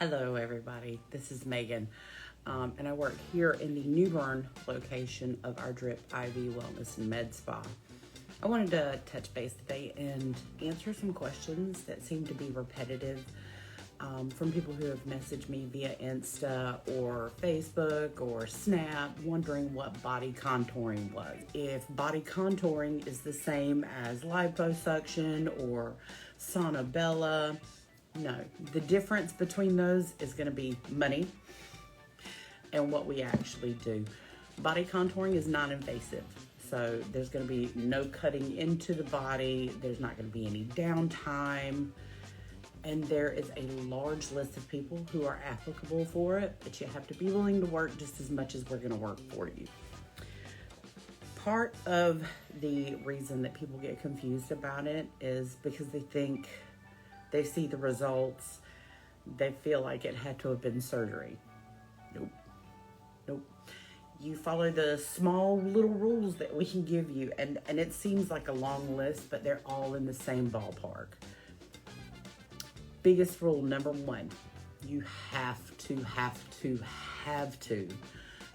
Hello everybody, this is Megan, and I work here in the New Bern location of our Drip IV Wellness and Med Spa. I wanted to touch base today and answer some questions that seem to be repetitive from people who have messaged me via Insta or Facebook or Snap wondering what body contouring was. If body contouring is the same as liposuction or sauna bella. No, the difference between those is going to be money and what we actually do. Body contouring is non-invasive, so there's going to be no cutting into the body. There's not going to be any downtime, and there is a large list of people who are applicable for it, but you have to be willing to work just as much as we're going to work for you. Part of the reason that people get confused about it is because they see the results, they feel like it had to have been surgery. Nope. You follow the small little rules that we can give you, and it seems like a long list, but they're all in the same ballpark. Biggest rule, number one, you have to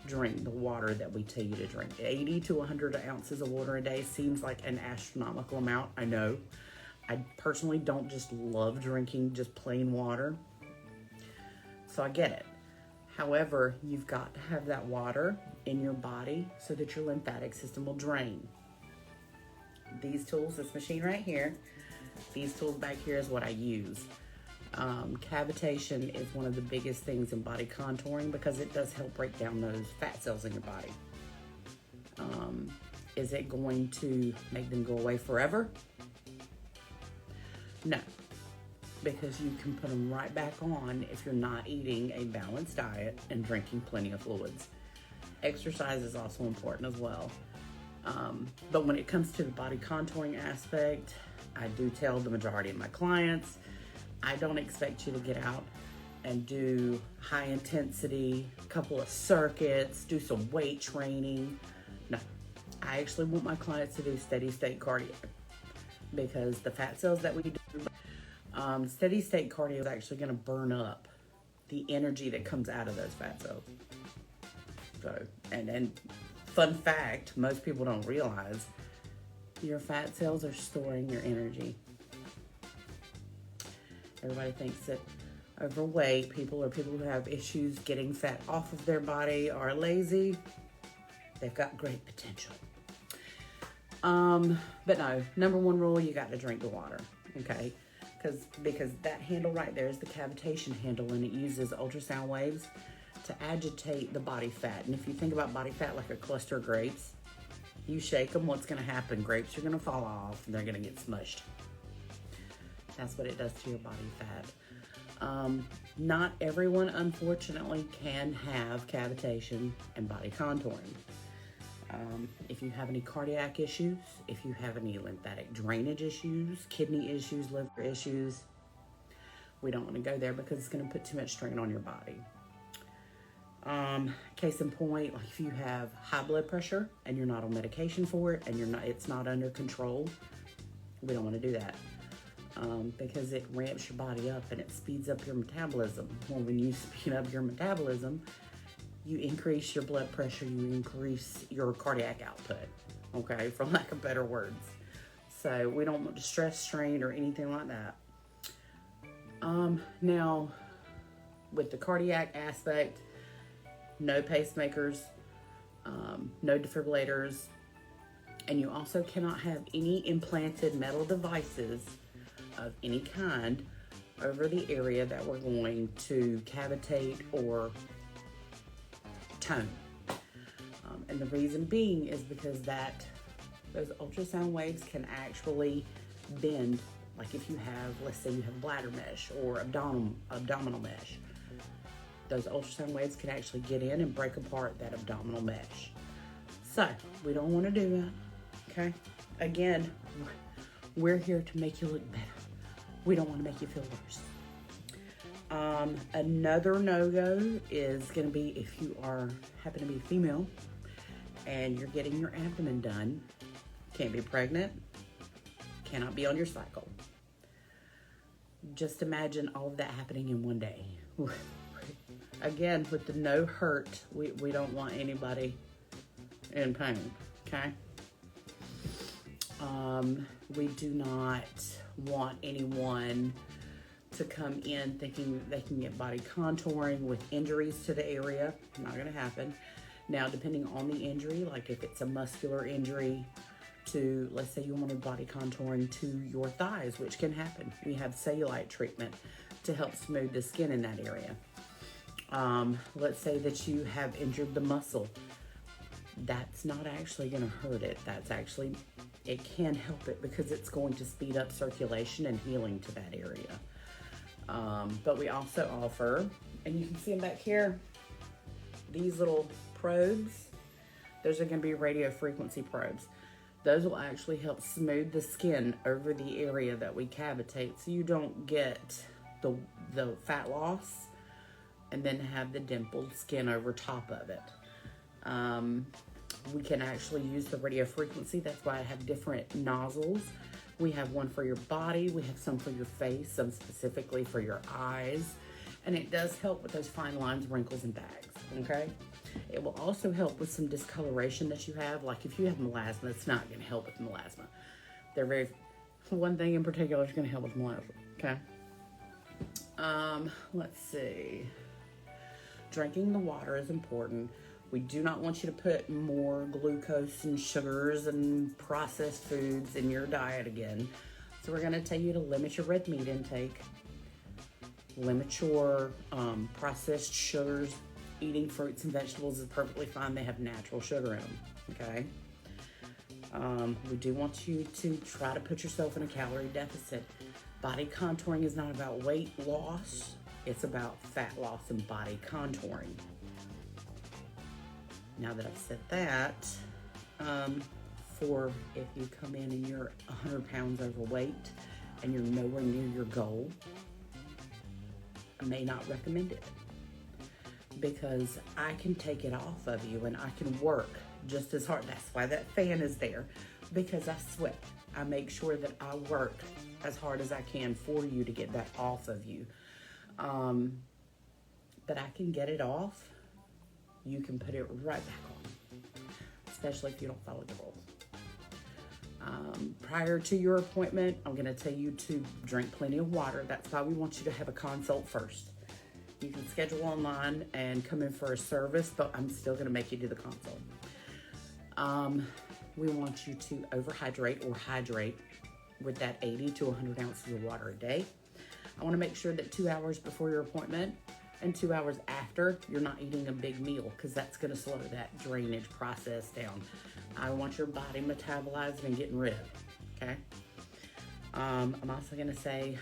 drink the water that we tell you to drink. 80 to 100 ounces of water a day seems like an astronomical amount, I know. I personally don't just love drinking just plain water, so I get it. However, you've got to have that water in your body so that your lymphatic system will drain. These tools, this machine right here, these tools back here is what I use. Cavitation is one of the biggest things in body contouring because it does help break down those fat cells in your body. Is it going to make them go away forever? No, because you can put them right back on if you're not eating a balanced diet and drinking plenty of fluids. Exercise is also important as well. But when it comes to the body contouring aspect, I do tell the majority of my clients, I don't expect you to get out and do high intensity, couple of circuits, do some weight training. No, I actually want my clients to do steady state cardio. Because the fat cells that we do, steady state cardio is actually going to burn up the energy that comes out of those fat cells. So, and fun fact, most people don't realize your fat cells are storing your energy. Everybody thinks that overweight people or people who have issues getting fat off of their body are lazy. They've got great potential. But no, number one rule, you got to drink the water, okay? Because that handle right there is the cavitation handle, and it uses ultrasound waves to agitate the body fat. And if you think about body fat like a cluster of grapes, you shake them, what's going to happen? Grapes are going to fall off, and they're going to get smushed. That's what it does to your body fat. Not everyone, unfortunately, can have cavitation and body contouring. If you have any cardiac issues, if you have any lymphatic drainage issues, kidney issues, liver issues, we don't want to go there because it's going to put too much strain on your body. Case in point, like if you have high blood pressure and you're not on medication for it and it's not under control, we don't want to do that because it ramps your body up and it speeds up your metabolism. Well, when you speed up your metabolism, you increase your blood pressure, you increase your cardiac output, okay, for lack of better words. So we don't want to stress, strain, or anything like that. Now, with the cardiac aspect, no pacemakers, no defibrillators, and you also cannot have any implanted metal devices of any kind over the area that we're going to cavitate or tone. And the reason being is because those ultrasound waves can actually bend, like if you have, let's say you have bladder mesh or abdominal mesh. Those ultrasound waves can actually get in and break apart that abdominal mesh. So we don't want to do that, okay? Again, we're here to make you look better. We don't want to make you feel worse. Another no-go is going to be if you happen to be female and you're getting your abdomen done, can't be pregnant, cannot be on your cycle. Just imagine all of that happening in one day. again, with the no hurt, we don't want anybody in pain, okay? We do not want anyone to come in thinking they can get body contouring with injuries to the area. Not gonna happen. Now, depending on the injury, like if it's a muscular injury to, let's say you wanted body contouring to your thighs, which can happen. We have cellulite treatment to help smooth the skin in that area. Let's say that you have injured the muscle. That's not actually gonna hurt it. That's actually, it can help it because it's going to speed up circulation and healing to that area. But we also offer, and you can see them back here, these little probes. Those are going to be radiofrequency probes. Those will actually help smooth the skin over the area that we cavitate, so you don't get the fat loss and then have the dimpled skin over top of it. We can actually use the radiofrequency. That's why I have different nozzles. We have one for your body, we have some for your face, some specifically for your eyes, and it does help with those fine lines, wrinkles, and bags, okay? It will also help with some discoloration that you have, like if you have melasma, it's not gonna help with melasma. One thing in particular is gonna help with melasma, okay? Let's see. Drinking the water is important. We do not want you to put more glucose and sugars and processed foods in your diet again. So we're gonna tell you to limit your red meat intake, limit your processed sugars. Eating fruits and vegetables is perfectly fine. They have natural sugar in them, okay? We do want you to try to put yourself in a calorie deficit. Body contouring is not about weight loss. It's about fat loss and body contouring. Now that I've said that, for if you come in and you're 100 pounds overweight and you're nowhere near your goal, I may not recommend it because I can take it off of you and I can work just as hard. That's why that fan is there, because I sweat. I make sure that I work as hard as I can for you to get that off of you. But I can get it off. You can put it right back on, especially if you don't follow the rules. Prior to your appointment, I'm gonna tell you to drink plenty of water. That's why we want you to have a consult first. You can schedule online and come in for a service, but I'm still gonna make you do the consult. We want you to overhydrate or hydrate with that 80 to 100 ounces of water a day. I wanna make sure that 2 hours before your appointment and 2 hours after, you're not eating a big meal because that's gonna slow that drainage process down. I want your body metabolizing and getting rid, okay? I'm also gonna say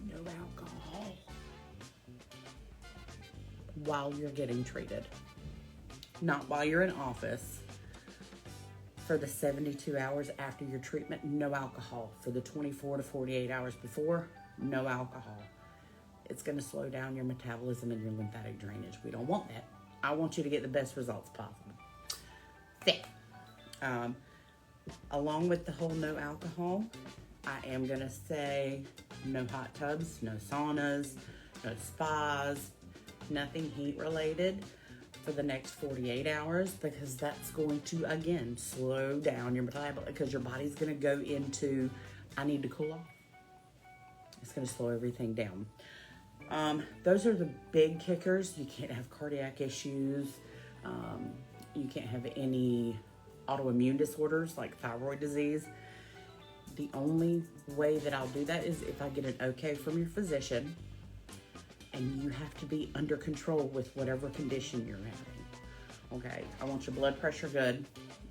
no alcohol while you're getting treated. Not while you're in office. For the 72 hours after your treatment, no alcohol. For the 24 to 48 hours before, no alcohol. It's gonna slow down your metabolism and your lymphatic drainage. We don't want that. I want you to get the best results possible. Along with the whole no alcohol, I am gonna say no hot tubs, no saunas, no spas, nothing heat related for the next 48 hours, because that's going to, again, slow down your metabolism, because your body's gonna go into, I need to cool off. It's gonna slow everything down. Those are the big kickers. You can't have cardiac issues. You can't have any autoimmune disorders like thyroid disease. The only way that I'll do that is if I get an okay from your physician, and you have to be under control with whatever condition you're having. Okay, I want your blood pressure good.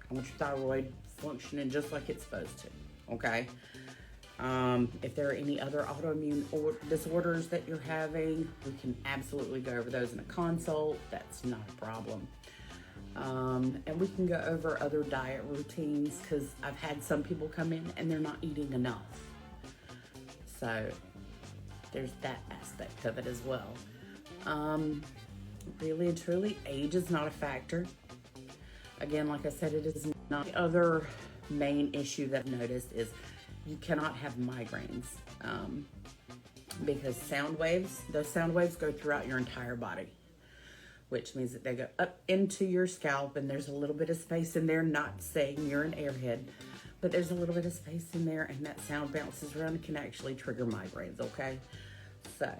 I want your thyroid functioning just like it's supposed to, okay? If there are any other autoimmune disorders that you're having, we can absolutely go over those in a consult. That's not a problem. And we can go over other diet routines, because I've had some people come in and they're not eating enough. So there's that aspect of it as well. Really and truly, age is not a factor. Again, like I said, it is not. The other main issue that I've noticed is you cannot have migraines. because those sound waves go throughout your entire body, which means that they go up into your scalp, and there's a little bit of space in there, not saying you're an airhead, but there's a little bit of space in there, and that sound bounces around and can actually trigger migraines, okay? So,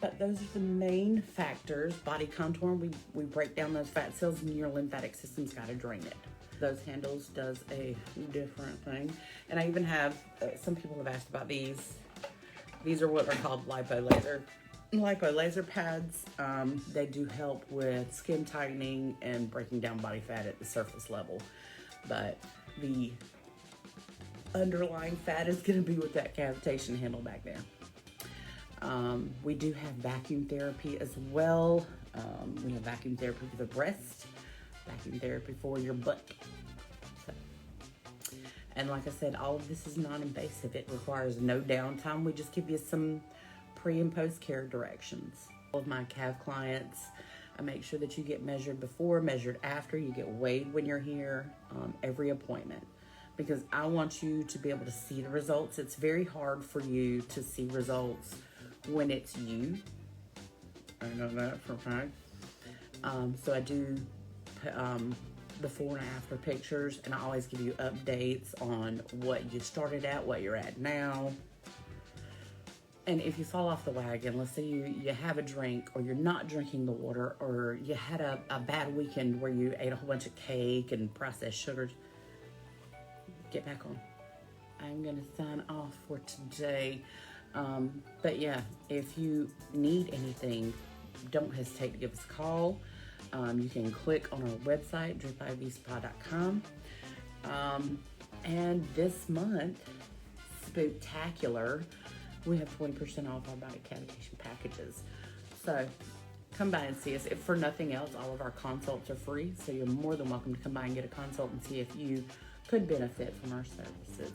but those are the main factors. Body contour, we break down those fat cells, and your lymphatic system's got to drain it. Those handles does a different thing. And I even have, some people have asked about these. These are what are called lipo laser pads. They do help with skin tightening and breaking down body fat at the surface level. But the underlying fat is going to be with that cavitation handle back there. We do have vacuum therapy as well. We have vacuum therapy for the breast, vacuum therapy for your butt. So, and like I said, all of this is non-invasive. It requires no downtime. We just give you some pre and post care directions. All of my Cav clients, I make sure that you get measured before, measured after, you get weighed when you're here, every appointment, because I want you to be able to see the results. It's very hard for you to see results when it's you. I know that for a fact. So I do before and after pictures, and I always give you updates on what you started at, what you're at now. And if you fall off the wagon, let's say you have a drink, or you're not drinking the water, or you had a bad weekend where you ate a whole bunch of cake and processed sugars, get back on. I'm gonna sign off for today. But yeah, if you need anything, don't hesitate to give us a call. You can click on our website, dripivspa.com. And this month, spooktacular, we have 20% off our body cavitation packages. So come by and see us. If for nothing else, all of our consults are free, so you're more than welcome to come by and get a consult and see if you could benefit from our services.